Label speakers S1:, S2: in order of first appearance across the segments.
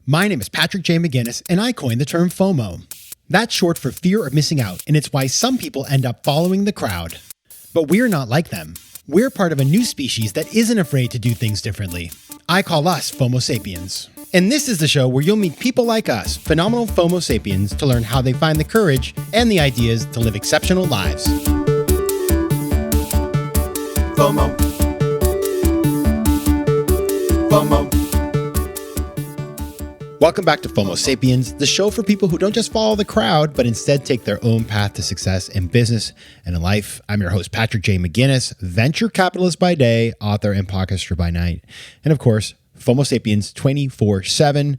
S1: My name is Patrick J. McGinnis, and I coined the term FOMO. That's short for fear of missing out, and it's why some people end up following the crowd. But we're not like them. We're part of a new species that isn't afraid to do things differently. I call us FOMO sapiens. And this is the show where you'll meet people like us, phenomenal FOMO sapiens, to learn how they find the courage and the ideas to live exceptional lives. FOMO. FOMO. Welcome back to FOMO Sapiens, the show for people who don't just follow the crowd, but instead take their own path to success in business and in life. I'm your host, Patrick J. McGinnis, venture capitalist by day, author and podcaster by night, and of course, FOMO Sapiens 24/7.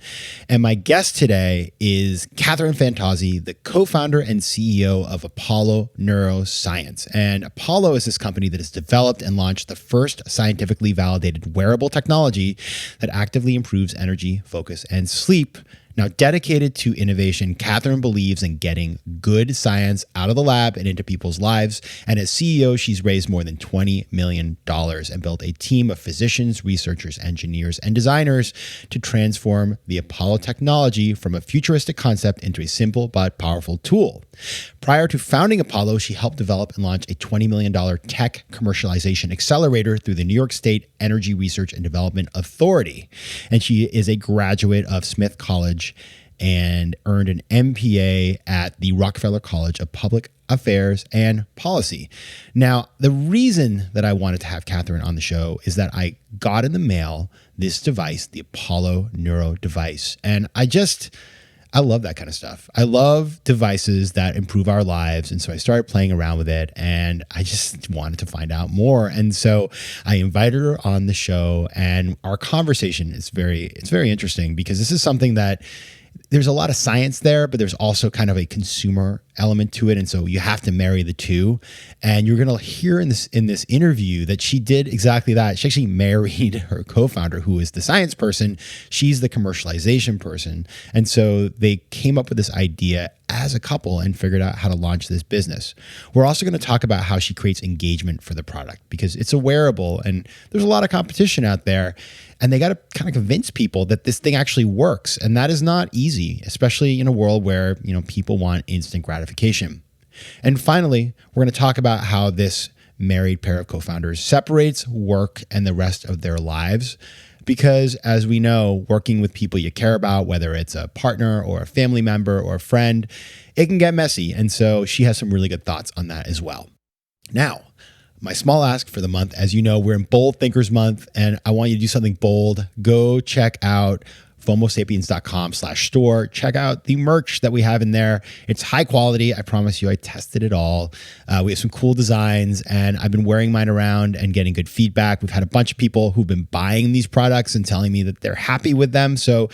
S1: And my guest today is Kathryn Fantauzzi, the co-founder and CEO of Apollo Neuroscience. And Apollo is this company that has developed and launched the first scientifically validated wearable technology that actively improves energy, focus, and sleep. Now, dedicated to innovation, Kathryn believes in getting good science out of the lab and into people's lives. And as CEO, she's raised more than $20 million and built a team of physicians, researchers, engineers, and designers to transform the Apollo technology from a futuristic concept into a simple but powerful tool. Prior to founding Apollo, she helped develop and launch a $20 million tech commercialization accelerator through the New York State Energy Research and Development Authority. And she is a graduate of Smith College and earned an MPA at the Rockefeller College of Public Affairs and Policy. Now, the reason that I wanted to have Kathryn on the show is that I got in the mail this device, the Apollo Neuro device. And I love that kind of stuff. I love devices that improve our lives. And so I started playing around with it and I just wanted to find out more. And so I invited her on the show, and our conversation is it's very interesting because this is something that there's a lot of science there, but there's also kind of a consumer element to it. And so you have to marry the two. And you're going to hear in this interview that she did exactly that. She actually married her co-founder, who is the science person. She's the commercialization person. And so they came up with this idea as a couple and figured out how to launch this business. We're also going to talk about how she creates engagement for the product because it's a wearable and there's a lot of competition out there. And they got to kind of convince people that this thing actually works. And that is not easy, especially in a world where, people want instant gratification. And finally, we're going to talk about how this married pair of co-founders separates work and the rest of their lives. Because as we know, working with people you care about, whether it's a partner or a family member or a friend, it can get messy. And so she has some really good thoughts on that as well. Now, my small ask for the month, as you know, we're in Bold Thinkers Month, and I want you to do something bold. Go check out FOMOsapiens.com/store. Check out the merch that we have in there. It's high quality. I promise you, I tested it all. We have some cool designs, and I've been wearing mine around and getting good feedback. We've had a bunch of people who've been buying these products and telling me that they're happy with them. So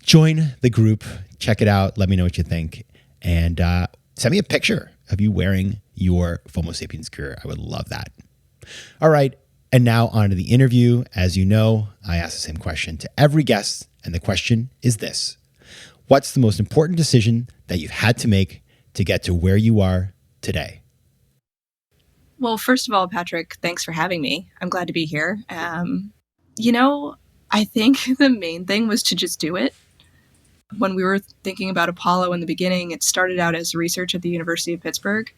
S1: join the group. Check it out. Let me know what you think. And send me a picture of you wearing your FOMO Sapiens gear. I would love that. All right. And now on to the interview. As you know, I ask the same question to every guest. And the question is this: what's the most important decision that you've had to make to get to where you are today?
S2: Well, first of all, Patrick, thanks for having me. I'm glad to be here. I think the main thing was to just do it. When we were thinking about Apollo in the beginning, it started out as research at the University of Pittsburgh.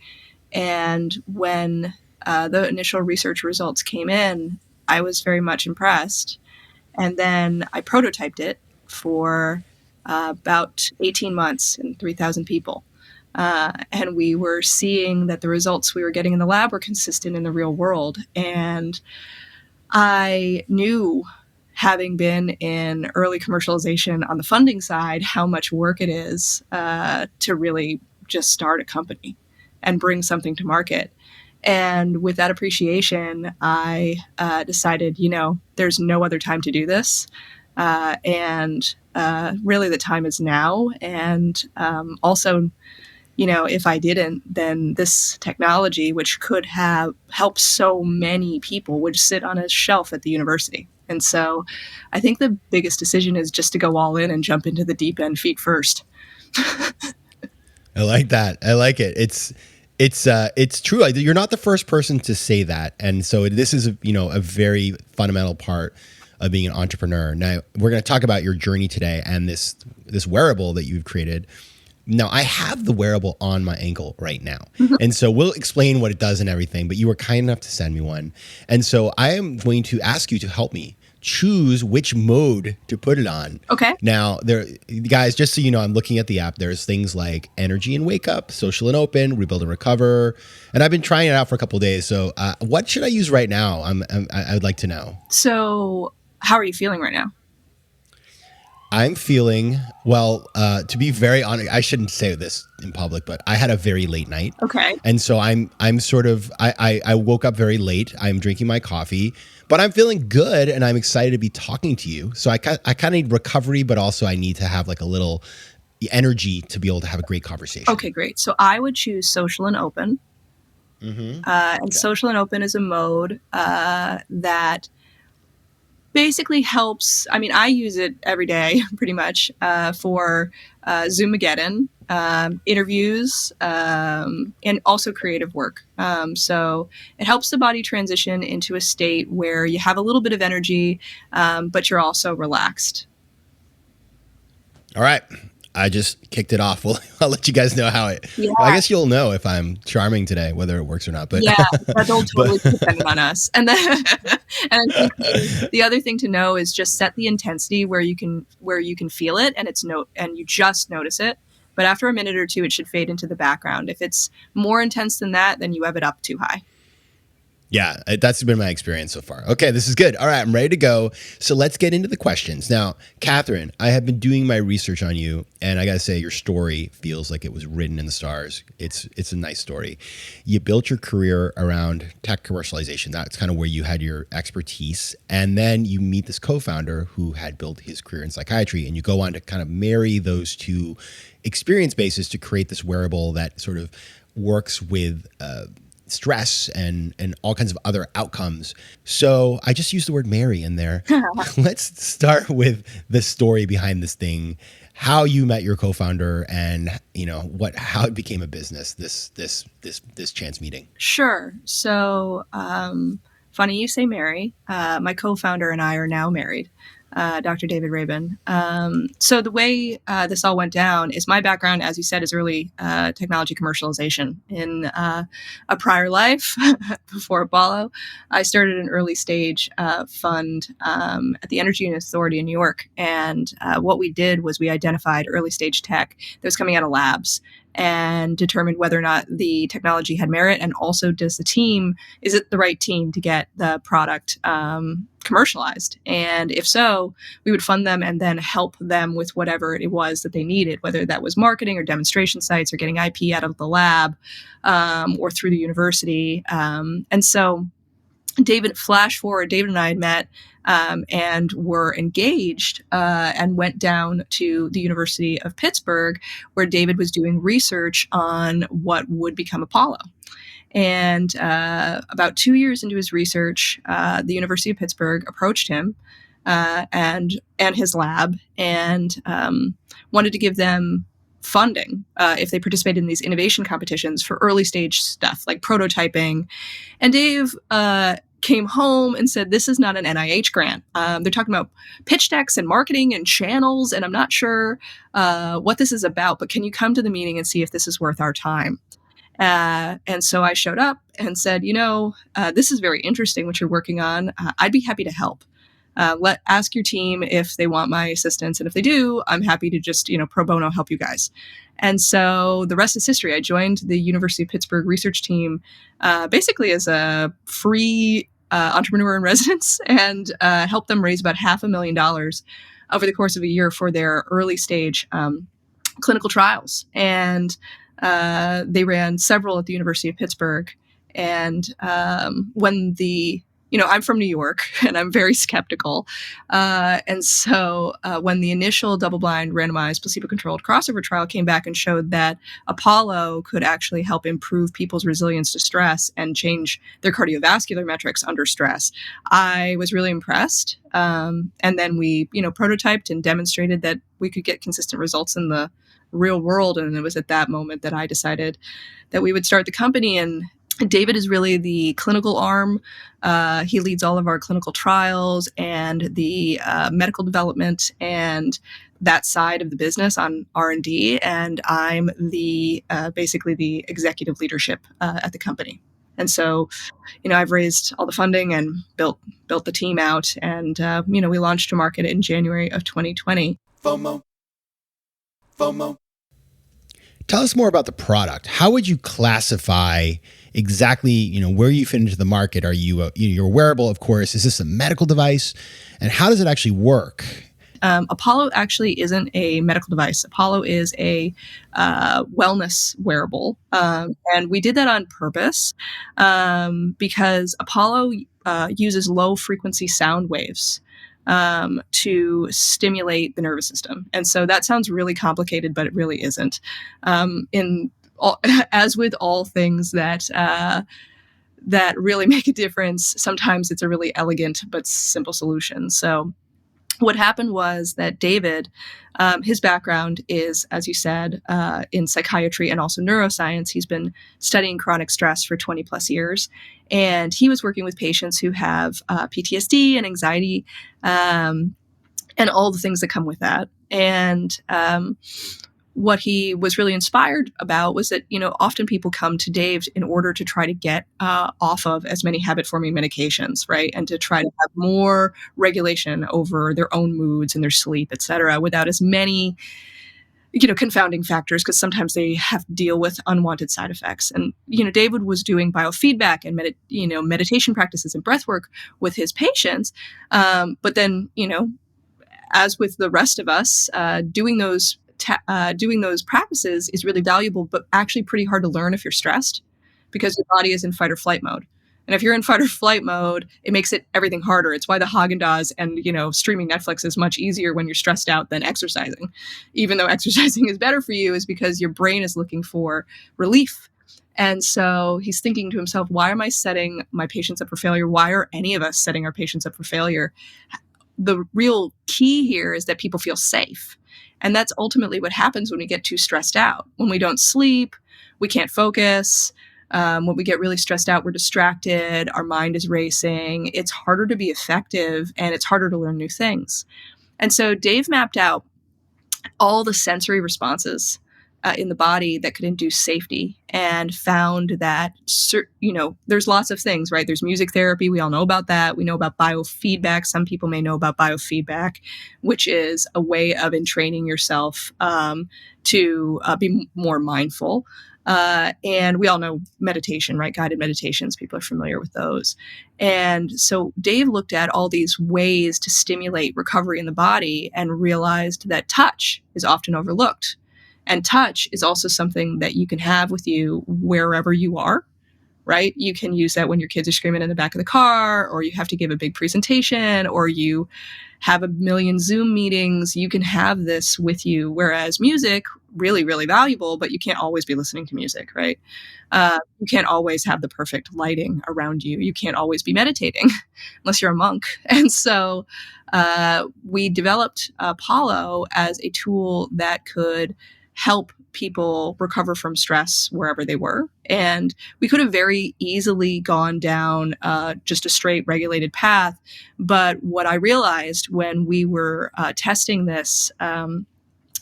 S2: And when the initial research results came in, I was very much impressed. And then I prototyped it for about 18 months and 3,000 people. And we were seeing that the results we were getting in the lab were consistent in the real world. And I knew, having been in early commercialization on the funding side, how much work it is to really just start a company and bring something to market. And with that appreciation, I decided, there's no other time to do this. And really the time is now. And also, if I didn't, then this technology, which could have helped so many people, would sit on a shelf at the university. And so I think the biggest decision is just to go all in and jump into the deep end feet first.
S1: I like that. I like it. It's true. You're not the first person to say that. And so this is, a very fundamental part of being an entrepreneur. Now, we're going to talk about your journey today and this wearable that you've created. Now, I have the wearable on my ankle right now. And so we'll explain what it does and everything, but you were kind enough to send me one. And so I am going to ask you to help me choose which mode to put it on.
S2: Okay.
S1: Now, guys, just so you know, I'm looking at the app. There's things like energy and wake up, social and open, rebuild and recover. And I've been trying it out for a couple of days. So what should I use right now? I would like to know.
S2: So how are you feeling right now?
S1: I'm feeling, well, to be very honest, I shouldn't say this in public, but I had a very late night.
S2: Okay.
S1: And so I'm sort of, I woke up very late. I'm drinking my coffee, but I'm feeling good and I'm excited to be talking to you. So I kind of need recovery, but also I need to have like a little energy to be able to have a great conversation.
S2: Okay, great. So I would choose social and open. And social and open is a mode that basically helps. I mean, I use it every day pretty much for Zoomageddon, interviews, and also creative work. So it helps the body transition into a state where you have a little bit of energy, but you're also relaxed.
S1: All right. I just kicked it off. Well, I'll let you guys know how it. Yeah. Well, I guess you'll know if I'm charming today, whether it works or not. But
S2: yeah, that'll totally depend on us. And then, and I think the other thing to know is just set the intensity where you can feel it, and and you just notice it. But after a minute or two, it should fade into the background. If it's more intense than that, then you have it up too high.
S1: Yeah, that's been my experience so far. Okay, this is good. All right, I'm ready to go. So let's get into the questions. Now, Kathryn, I have been doing my research on you, and I got to say your story feels like it was written in the stars. It's a nice story. You built your career around tech commercialization. That's kind of where you had your expertise. And then you meet this co-founder who had built his career in psychiatry, and you go on to kind of marry those two experience bases to create this wearable that sort of works with stress and all kinds of other outcomes. So I just used the word marry in there. Let's start with the story behind this thing, how you met your co-founder, and how it became a business. This chance meeting.
S2: Sure. So funny you say marry. My co-founder and I are now married. Dr. David Rabin. So the way this all went down is my background, as you said, is early technology commercialization. In a prior life, before Apollo, I started an early stage fund at the Energy Authority in New York. And what we did was we identified early stage tech that was coming out of labs and determined whether or not the technology had merit, and also is it the right team to get the product commercialized? And if so, we would fund them and then help them with whatever it was that they needed, whether that was marketing or demonstration sites or getting IP out of the lab or through the university. And so David and I had met and were engaged and went down to the University of Pittsburgh, where David was doing research on what would become Apollo. And about 2 years into his research, the University of Pittsburgh approached him and his lab and wanted to give them funding if they participated in these innovation competitions for early stage stuff like prototyping. And Dave came home and said, this is not an NIH grant. They're talking about pitch decks and marketing and channels, and I'm not sure what this is about, but can you come to the meeting and see if this is worth our time? And so I showed up and said, this is very interesting what you're working on. I'd be happy to help. Ask your team if they want my assistance. And if they do, I'm happy to just, pro bono help you guys. And so the rest is history. I joined the University of Pittsburgh research team basically as a free entrepreneur in residence and helped them raise about $500,000 over the course of a year for their early stage clinical trials. And they ran several at the University of Pittsburgh. And when I'm from New York and I'm very skeptical. And so when the initial double-blind randomized placebo-controlled crossover trial came back and showed that Apollo could actually help improve people's resilience to stress and change their cardiovascular metrics under stress, I was really impressed. And then we, prototyped and demonstrated that we could get consistent results in the real world. And it was at that moment that I decided that we would start the company. And David is really the clinical arm. He leads all of our clinical trials and the medical development and that side of the business on R&D. And I'm the basically the executive leadership at the company. And so, I've raised all the funding and built the team out. And, we launched to market in January of 2020.
S1: FOMO. Tell us more about the product. How would you classify exactly, where you fit into the market? Are you you're wearable, of course. Is this a medical device? And how does it actually work?
S2: Apollo actually isn't a medical device. Apollo is a wellness wearable. And we did that on purpose because Apollo uses low frequency sound waves to stimulate the nervous system. And so that sounds really complicated, but it really isn't. As with all things that really make a difference, sometimes it's a really elegant but simple solution. So what happened was that David, his background is, as you said, in psychiatry and also neuroscience. He's been studying chronic stress for 20 plus years. And he was working with patients who have PTSD and anxiety and all the things that come with that. And what he was really inspired about was that, often people come to Dave in order to try to get off of as many habit-forming medications, right? And to try to have more regulation over their own moods and their sleep, et cetera, without as many, confounding factors, because sometimes they have to deal with unwanted side effects. And, David was doing biofeedback and, meditation practices and breath work with his patients. But then, as with the rest of us, doing those practices is really valuable, but actually pretty hard to learn if you're stressed because your body is in fight or flight mode. And if you're in fight or flight mode, it makes everything harder. It's why the Haagen-Dazs and, streaming Netflix is much easier when you're stressed out than exercising. Even though exercising is better for you, is because your brain is looking for relief. And so he's thinking to himself, why am I setting my patients up for failure? Why are any of us setting our patients up for failure? The real key here is that people feel safe. And that's ultimately what happens when we get too stressed out. When we don't sleep, we can't focus. When we get really stressed out, we're distracted. Our mind is racing. It's harder to be effective and it's harder to learn new things. And so Dave mapped out all the sensory responses in the body that could induce safety and found that, there's lots of things, right? There's music therapy. We all know about that. We know about biofeedback. Some people may know about biofeedback, which is a way of entraining yourself to be more mindful. And we all know meditation, right? Guided meditations. People are familiar with those. And so Dave looked at all these ways to stimulate recovery in the body and realized that touch is often overlooked. And touch is also something that you can have with you wherever you are, right? You can use that when your kids are screaming in the back of the car, or you have to give a big presentation, or you have a million Zoom meetings. You can have this with you. Whereas music, really, really valuable, but you can't always be listening to music, right? You can't always have the perfect lighting around you. You can't always be meditating unless you're a monk. And so we developed Apollo as a tool that could help people recover from stress wherever they were. And we could have very easily gone down just a straight regulated path. But what I realized when we were testing this in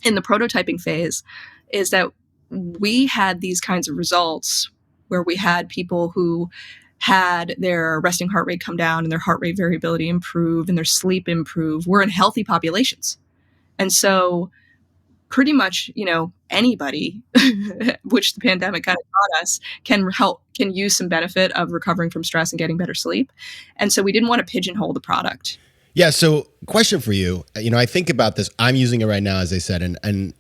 S2: the prototyping phase is that we had these kinds of results where we had people who had their resting heart rate come down and their heart rate variability improve and their sleep improve. We're in healthy populations. And so pretty much, anybody, which the pandemic kind of taught us, can use some benefit of recovering from stress and getting better sleep. And so we didn't want to pigeonhole the product.
S1: Yeah. So question for you, I think about this, I'm using it right now, as I said, and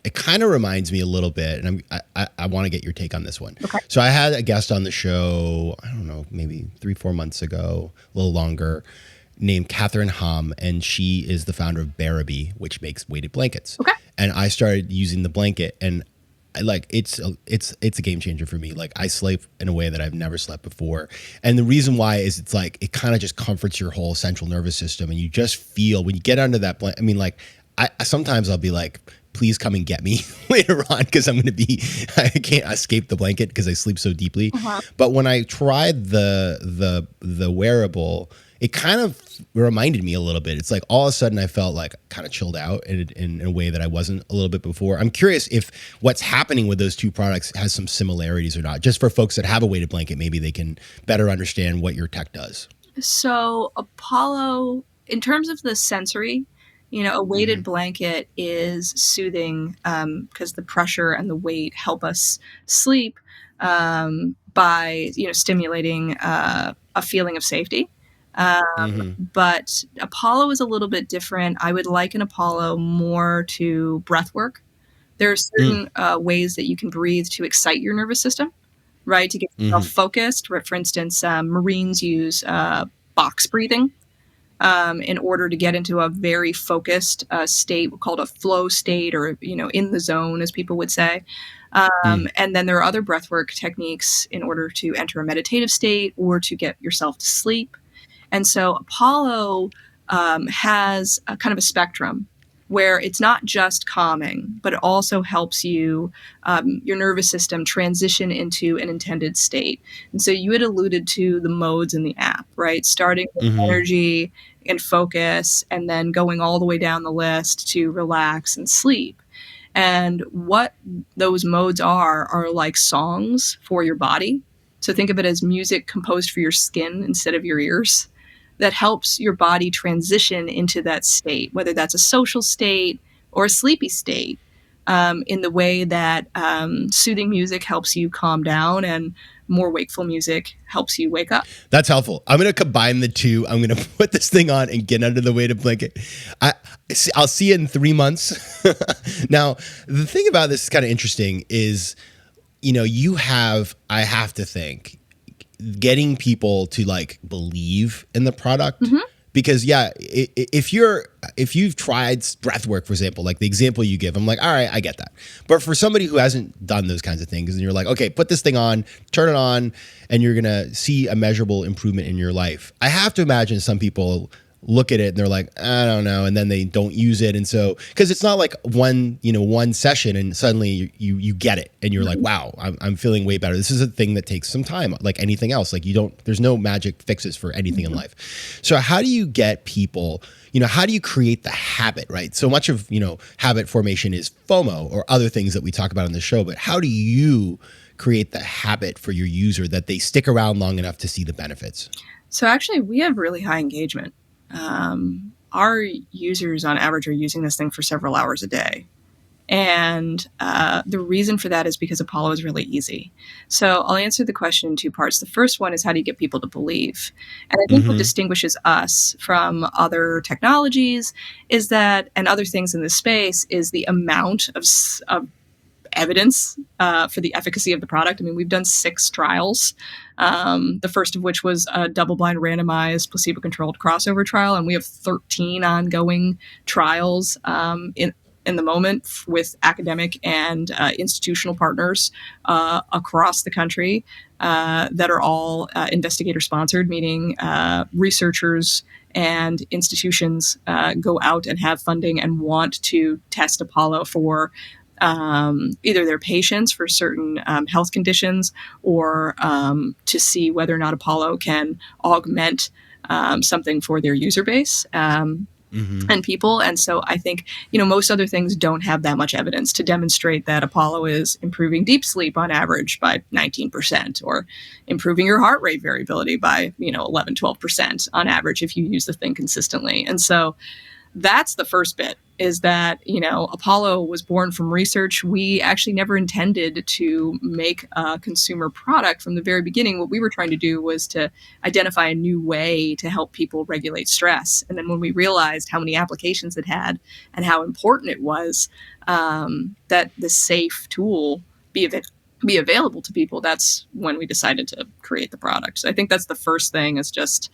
S1: it kind of reminds me a little bit, and I want to get your take on this one.
S2: Okay.
S1: So I had a guest on the show, I don't know, maybe 3-4 months ago, a little longer, named Kathryn Fantauzzi, and she is the founder of Wearable, which makes weighted blankets. Okay. And I started using the blanket, and it's a game changer for me. Like, I sleep in a way that I've never slept before. And the reason why is it's like, it kind of just comforts your whole central nervous system. And you just feel when you get under that blanket, sometimes I'll be like please come and get me later on because I can't escape the blanket because I sleep so deeply.
S2: Uh-huh.
S1: But when I tried the wearable, it kind of reminded me a little bit. It's like all of a sudden I felt like kind of chilled out in a way that I wasn't a little bit before. I'm curious if what's happening with those two products has some similarities or not. Just for folks that have a weighted blanket, maybe they can better understand what your tech does.
S2: So Apollo, in terms of the sensory, a weighted blanket is soothing because the pressure and the weight help us sleep by stimulating a feeling of safety. But Apollo is a little bit different. I would liken Apollo more to breath work. There are certain ways that you can breathe to excite your nervous system, right? To get yourself focused. For instance, Marines use box breathing in order to get into a very focused state called a flow state, or, in the zone, as people would say. And then there are other breathwork techniques in order to enter a meditative state or to get yourself to sleep. And so Apollo has a kind of a spectrum where it's not just calming, but it also helps you, your nervous system, transition into an intended state. And so you had alluded to the modes in the app, right? Starting with energy and focus, and then going all the way down the list to relax and sleep. And what those modes are like songs for your body. So think of it as music composed for your skin instead of your ears, that helps your body transition into that state, whether that's a social state or a sleepy state, in the way that soothing music helps you calm down and more wakeful music helps you wake up.
S1: That's helpful. I'm going to combine the two. I'm going to put this thing on and get under the weighted blanket. I'll see you in 3 months. Now, the thing about this is kind of interesting is, I have to think, getting people to like believe in the product. Because if you've tried breath work, for example, like the example you give, I'm like, all right, I get that. But for somebody who hasn't done those kinds of things, and you're like, okay, put this thing on, turn it on, and you're gonna see a measurable improvement in your life. I have to imagine some people look at it and they're like, I don't know, and then they don't use it. And so, because it's not like one session and suddenly you get it and you're like, wow, I'm feeling way better. This is a thing that takes some time, like anything else. Like there's no magic fixes for anything in life. So how do you get people, how do you create the habit, right? So much of, habit formation is FOMO or other things that we talk about on the show, but how do you create the habit for your user that they stick around long enough to see the benefits?
S2: So actually we have really high engagement. Our users on average are using this thing for several hours a day. And the reason for that is because Apollo is really easy. So I'll answer the question in two parts. The first one is, how do you get people to believe? And I think what distinguishes us from other technologies is that, and other things in this space, is the amount of evidence for the efficacy of the product. I mean, we've done 6 trials, the first of which was a double-blind randomized placebo-controlled crossover trial, and we have 13 ongoing trials in the moment with academic and institutional partners across the country that are all investigator-sponsored, meaning researchers and institutions go out and have funding and want to test Apollo for either their patients for certain health conditions, or to see whether or not Apollo can augment something for their user base and people. And so I think, most other things don't have that much evidence to demonstrate that Apollo is improving deep sleep on average by 19%, or improving your heart rate variability by, 11, 12% on average if you use the thing consistently. And so that's the first bit, is that, Apollo was born from research. We actually never intended to make a consumer product from the very beginning. What we were trying to do was to identify a new way to help people regulate stress. And then when we realized how many applications it had and how important it was that the safe tool be available to people, that's when we decided to create the product. So I think that's the first thing, is just,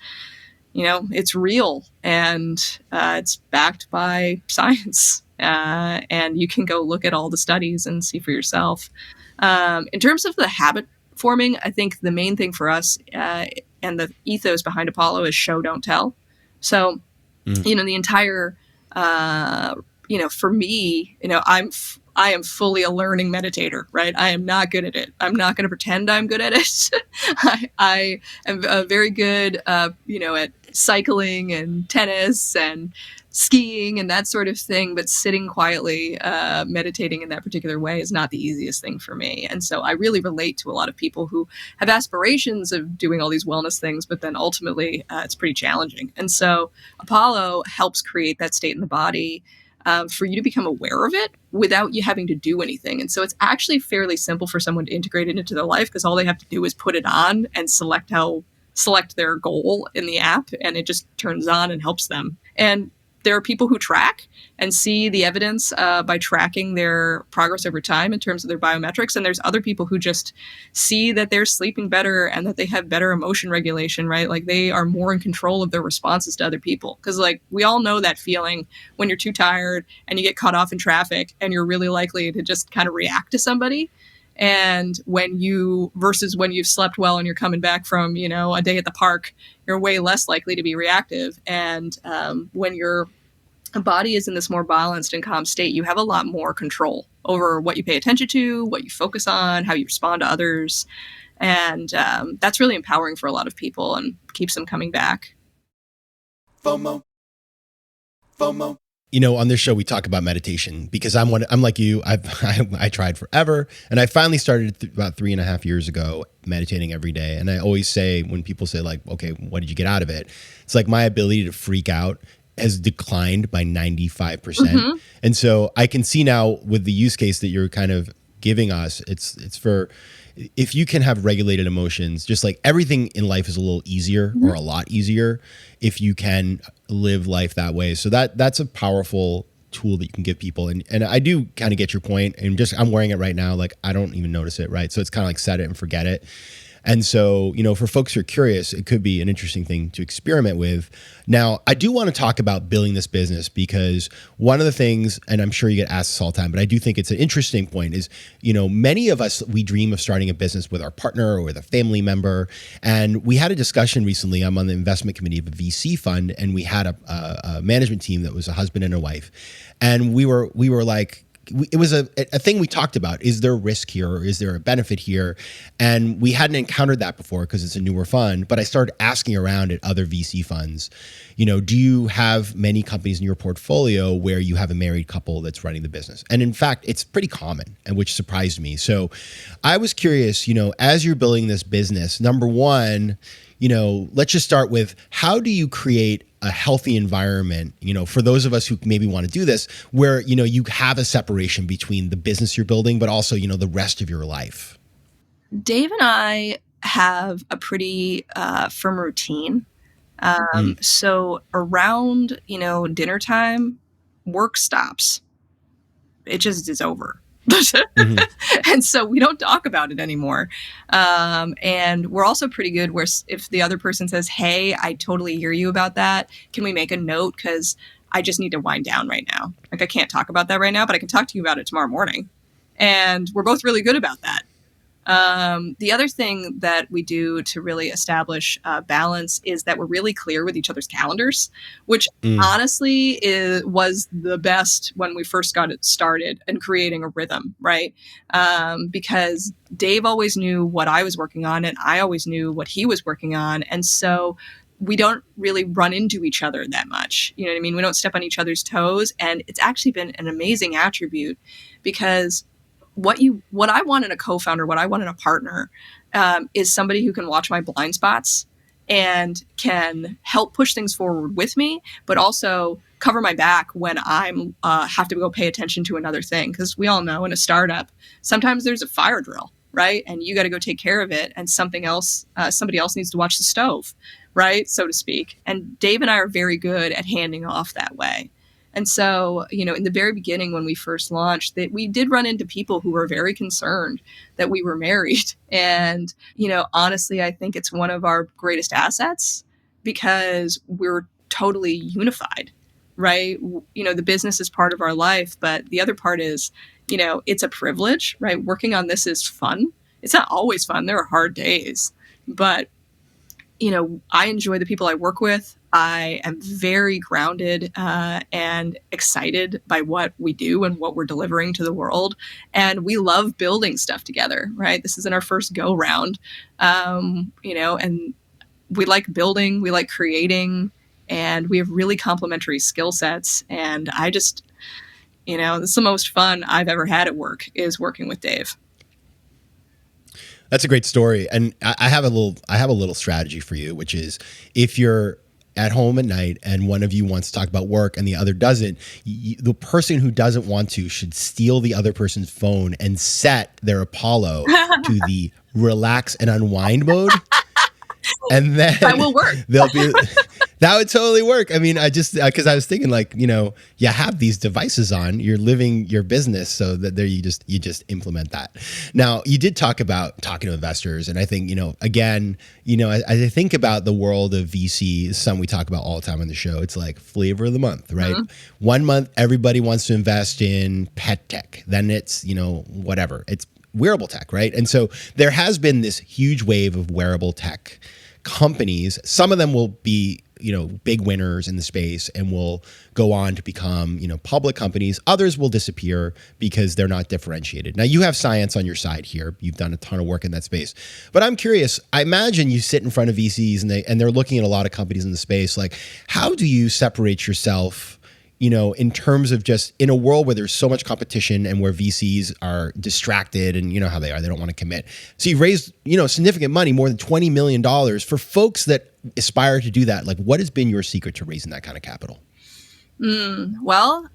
S2: it's real, and it's backed by science, and you can go look at all the studies and see for yourself. In terms of the habit forming, I think the main thing for us and the ethos behind Apollo is show, don't tell. So, the entire for me, I am fully a learning meditator, right? I am not good at it. I'm not going to pretend I'm good at it. I am very good, at cycling and tennis and skiing and that sort of thing. But sitting quietly, meditating in that particular way is not the easiest thing for me. And so I really relate to a lot of people who have aspirations of doing all these wellness things, but then ultimately it's pretty challenging. And so Apollo helps create that state in the body for you to become aware of it without you having to do anything. And so it's actually fairly simple for someone to integrate it into their life because all they have to do is put it on and select their goal in the app, and it just turns on and helps them. And there are people who track and see the evidence by tracking their progress over time in terms of their biometrics. And there's other people who just see that they're sleeping better and that they have better emotion regulation, right? Like they are more in control of their responses to other people. Because like we all know that feeling when you're too tired and you get caught off in traffic and you're really likely to just kind of react to somebody. And when you've slept well and you're coming back from, a day at the park, you're way less likely to be reactive. And when your body is in this more balanced and calm state, you have a lot more control over what you pay attention to, what you focus on, how you respond to others. And that's really empowering for a lot of people and keeps them coming back.
S1: FOMO. On this show, we talk about meditation because I'm like you. I tried forever, and I finally started about 3.5 years ago meditating every day. And I always say when people say like, "Okay, what did you get out of it?" It's like my ability to freak out has declined by 95%. Mm-hmm. And so I can see now with the use case that you're kind of giving us, it's for if you can have regulated emotions, just like everything in life is a little easier or a lot easier if you can live life that way. So that's a powerful tool that you can give people. And I do kind of get your point. And I'm wearing it right now. Like I don't even notice it, right? So it's kind of like set it and forget it. And so, for folks who are curious, it could be an interesting thing to experiment with. Now, I do want to talk about building this business because one of the things, and I'm sure you get asked this all the time, but I do think it's an interesting point is, many of us, we dream of starting a business with our partner or with a family member. And we had a discussion recently. I'm on the investment committee of a VC fund, and we had a management team that was a husband and a wife. And we were like, it was a thing we talked about. Is there risk here or is there a benefit here? And we hadn't encountered that before because it's a newer fund, but I started asking around at other VC funds, do you have many companies in your portfolio where you have a married couple that's running the business? And in fact, it's pretty common, and which surprised me. So I was curious, as you're building this business, number one, let's just start with how do you create a healthy environment, for those of us who maybe want to do this, where, you have a separation between the business you're building, but also, the rest of your life?
S2: Dave and I have a pretty firm routine. So around, dinner time, work stops. It just is over. And so we don't talk about it anymore. And we're also pretty good where if the other person says, hey, I totally hear you about that. Can we make a note? Because I just need to wind down right now. Like I can't talk about that right now, but I can talk to you about it tomorrow morning. And we're both really good about that. The other thing that we do to really establish balance is that we're really clear with each other's calendars, which honestly was the best when we first got it started and creating a rhythm, right? Because Dave always knew what I was working on and I always knew what he was working on. And so we don't really run into each other that much. You know what I mean? We don't step on each other's toes. And it's actually been an amazing attribute because what I want in a co-founder, what I want in a partner, is somebody who can watch my blind spots and can help push things forward with me, but also cover my back when I'm have to go pay attention to another thing. Because we all know in a startup, sometimes there's a fire drill, right? And you got to go take care of it, and somebody else needs to watch the stove, right, so to speak. And Dave and I are very good at handing off that way. And so, in the very beginning, when we first launched, that we did run into people who were very concerned that we were married. And, honestly, I think it's one of our greatest assets because we're totally unified, right? The business is part of our life, but the other part is, it's a privilege, right? Working on this is fun. It's not always fun. There are hard days, but I enjoy the people I work with. I am very grounded and excited by what we do and what we're delivering to the world. And we love building stuff together, right? This isn't our first go round, and we like building, we like creating, and we have really complementary skill sets. And I just, this is the most fun I've ever had at work, is working with Dave.
S1: That's a great story. And I have a little strategy for you, which is if you're at home at night and one of you wants to talk about work and the other doesn't, the person who doesn't want to should steal the other person's phone and set their Apollo to the relax and unwind mode. And then
S2: that will work.
S1: That would totally work. I mean, I just, because I was thinking you have these devices on, you're living your business, so that there you just implement that. Now, you did talk about talking to investors, and I think, I think about the world of VC, something we talk about all the time on the show. It's like flavor of the month, right? Mm-hmm. 1 month, everybody wants to invest in pet tech. Then it's, whatever. It's wearable tech, right? And so there has been this huge wave of wearable tech companies. Some of them will be, big winners in the space and will go on to become, public companies. Others will disappear because they're not differentiated. Now, you have science on your side here. You've done a ton of work in that space. But I'm curious, I imagine you sit in front of VCs and they're looking at a lot of companies in the space. Like, how do you separate yourself, in terms of just in a world where there's so much competition and where VCs are distracted and you know how they are, they don't want to commit. So you've raised, significant money, more than $20 million for folks that aspire to do that. Like, what has been your secret to raising that kind of capital?
S2: Well,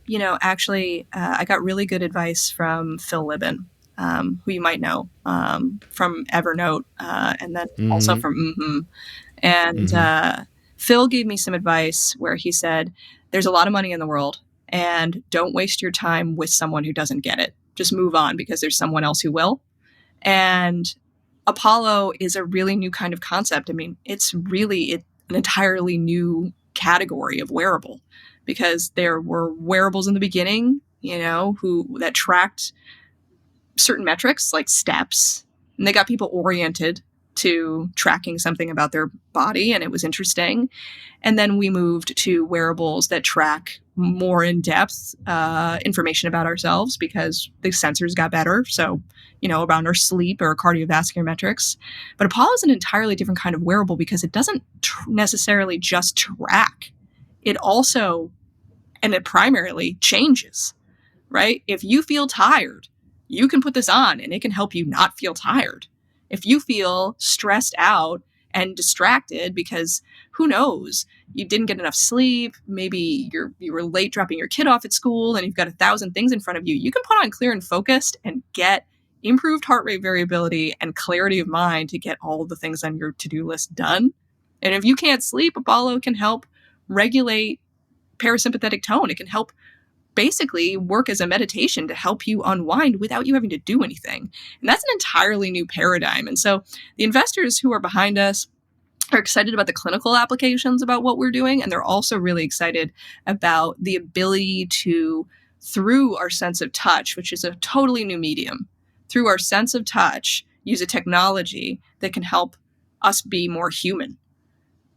S2: actually, I got really good advice from Phil Libin, who you might know, from Evernote, and then also from And Phil gave me some advice where he said, there's a lot of money in the world, and don't waste your time with someone who doesn't get it. Just move on, because there's someone else who will. And Apollo is a really new kind of concept. I mean, it's really an entirely new category of wearable, because there were wearables in the beginning, that tracked certain metrics like steps, and they got people oriented to tracking something about their body, and it was interesting. And then we moved to wearables that track more in-depth information about ourselves, because the sensors got better. So, around our sleep or cardiovascular metrics. But Apollo is an entirely different kind of wearable, because it doesn't necessarily just track. It also, and it primarily changes, right? If you feel tired, you can put this on and it can help you not feel tired. If you feel stressed out and distracted because who knows, you didn't get enough sleep, maybe you were late dropping your kid off at school and you've got 1,000 things in front of you, you can put on Clear and Focused and get improved heart rate variability and clarity of mind to get all of the things on your to-do list done. And if you can't sleep, Apollo can help regulate parasympathetic tone. It can help basically work as a meditation to help you unwind without you having to do anything. And that's an entirely new paradigm. And so the investors who are behind us are excited about the clinical applications about what we're doing. And they're also really excited about the ability to, through our sense of touch, which is a totally new medium, through our sense of touch, use a technology that can help us be more human.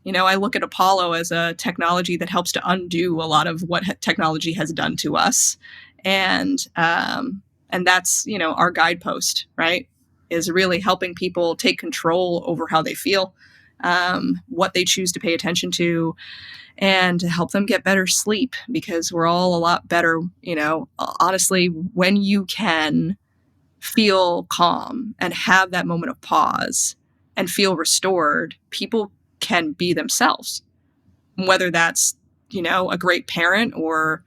S2: I look at Apollo as a technology that helps to undo a lot of what technology has done to us. And that's, our guidepost, right? Is really helping people take control over how they feel, what they choose to pay attention to, and to help them get better sleep, because we're all a lot better, honestly, when you can feel calm and have that moment of pause and feel restored, people can be themselves, whether that's, a great parent or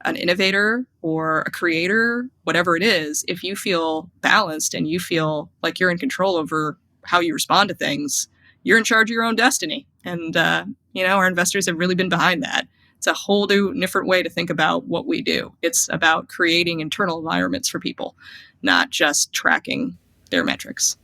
S2: an innovator or a creator, whatever it is. If you feel balanced and you feel like you're in control over how you respond to things, you're in charge of your own destiny. And, our investors have really been behind that. It's a whole new different way to think about what we do. It's about creating internal environments for people, not just tracking their metrics.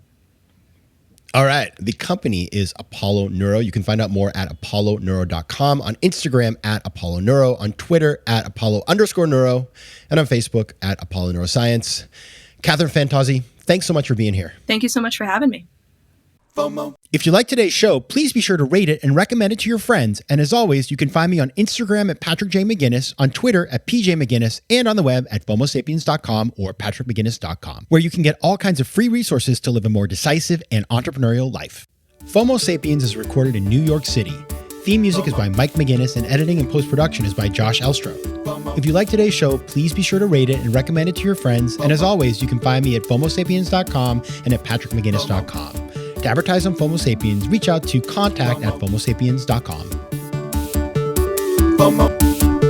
S1: All right. The company is Apollo Neuro. You can find out more at apolloneuro.com, on Instagram at Apollo Neuro, on Twitter at Apollo_Neuro, and on Facebook at Apollo Neuroscience. Kathryn Fantauzzi, thanks so much for being here.
S2: Thank you so much for having me.
S1: If you like today's show, please be sure to rate it and recommend it to your friends. And as always, you can find me on Instagram at Patrick J. McGinnis, on Twitter at PJ McGinnis, and on the web at FOMOSapiens.com or PatrickMcGinnis.com, where you can get all kinds of free resources to live a more decisive and entrepreneurial life. FOMO Sapiens is recorded in New York City. Theme music is by Mike McGinnis, and editing and post-production is by Josh Elstro. If you like today's show, please be sure to rate it and recommend it to your friends. And as always, you can find me at FOMOSapiens.com and at PatrickMcGinnis.com. To advertise on FOMO Sapiens, reach out to contact@FOMOSapiens.com.
S3: FOMO.